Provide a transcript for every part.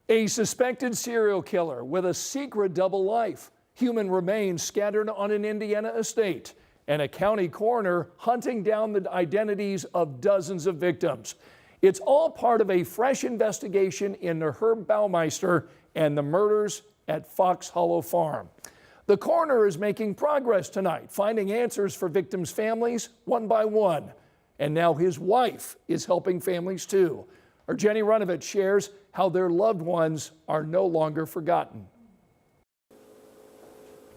A suspected serial killer with a secret double life. Human remains scattered on an Indiana estate. And a county coroner hunting down the identities of dozens of victims. It's all part of a fresh investigation into Herb Baumeister and the murders at Fox Hollow Farm. The coroner is making progress tonight, finding answers for victims' families one by one. And now his wife is helping families too. Our Jenny Runovich shares how their loved ones are no longer forgotten.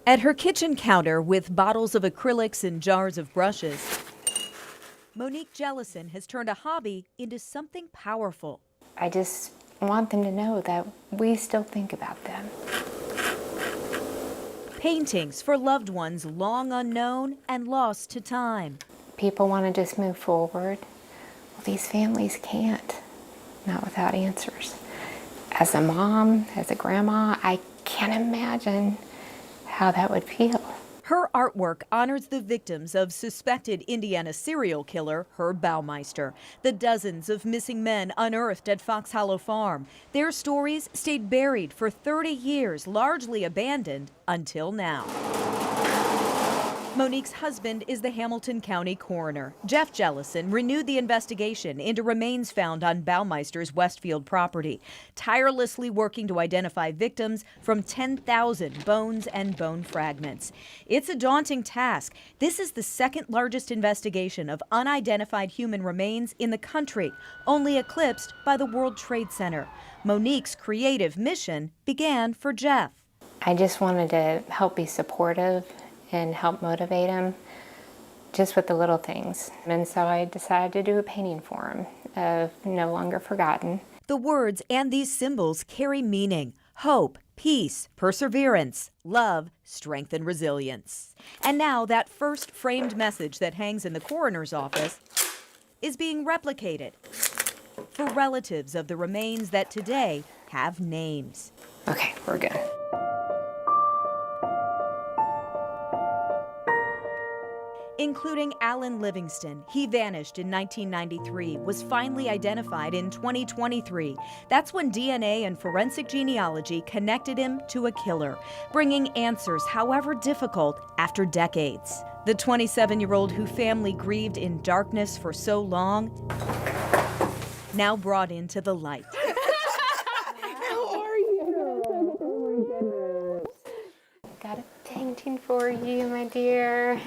At her kitchen counter with bottles of acrylics and jars of brushes, Monique Jellison has turned a hobby into something powerful. I just want them to know that we still think about them. Paintings for loved ones long unknown and lost to time. People want to just move forward. Well, these families can't, not without answers. As a mom, as a grandma, I can't imagine how that would feel. Her artwork honors the victims of suspected Indiana serial killer Herb Baumeister, the dozens of missing men unearthed at Fox Hollow Farm. Their stories stayed buried for 30 years, largely abandoned until now. Monique's husband is the Hamilton County coroner. Jeff Jellison renewed the investigation into remains found on Baumeister's Westfield property, tirelessly working to identify victims from 10,000 bones and bone fragments. It's a daunting task. This is the second largest investigation of unidentified human remains in the country, only eclipsed by the World Trade Center. Monique's creative mission began for Jeff. I just wanted to help be supportive and help motivate him just with the little things. And so I decided to do a painting for him of No Longer Forgotten. The words and these symbols carry meaning: hope, peace, perseverance, love, strength, and resilience. And now that first framed message that hangs in the coroner's office is being replicated for relatives of the remains that today have names. Okay, we're good. Including Alan Livingston. He vanished in 1993, was finally identified in 2023. That's when DNA and forensic genealogy connected him to a killer, bringing answers, however difficult, after decades. The 27-year-old who family grieved in darkness for so long, now brought into the light. How are you? Oh my goodness. Got a painting for you, my dear.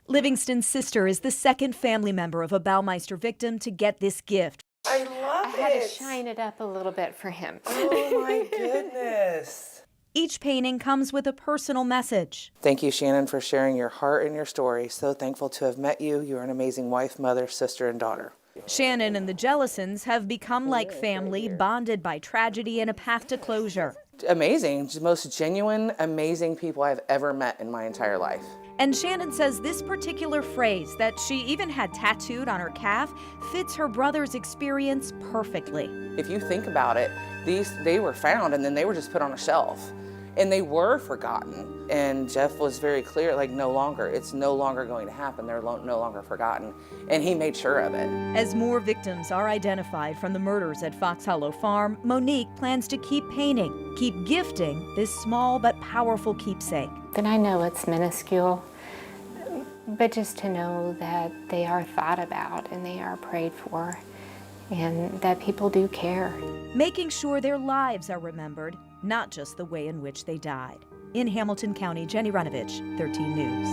Livingston's sister is the second family member of a Baumeister victim to get this gift. I love it. I had to shine it up a little bit for him. Oh my goodness. Each painting comes with a personal message. Thank you, Shannon, for sharing your heart and your story. So thankful to have met you. You're an amazing wife, mother, sister, and daughter. Shannon and the Jellisons have become like family, bonded by tragedy and a path to closure. Amazing, most genuine, amazing people I've ever met in my entire life. And Shannon says this particular phrase that she even had tattooed on her calf fits her brother's experience perfectly. If you think about it, they were found and then they were just put on a shelf. And they were forgotten. And Jeff was very clear, like, no longer. It's no longer going to happen. They're no longer forgotten. And he made sure of it. As more victims are identified from the murders at Fox Hollow Farm, Monique plans to keep painting, keep gifting this small but powerful keepsake. And I know it's minuscule, but just to know that they are thought about and they are prayed for and that people do care. Making sure their lives are remembered, not just the way in which they died. In Hamilton County, Jenny Runovich, 13 News.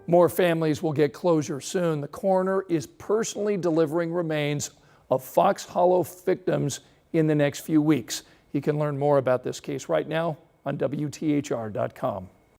More families will get closure soon. The coroner is personally delivering remains of Fox Hollow victims in the next few weeks. You can learn more about this case right now on WTHR.com.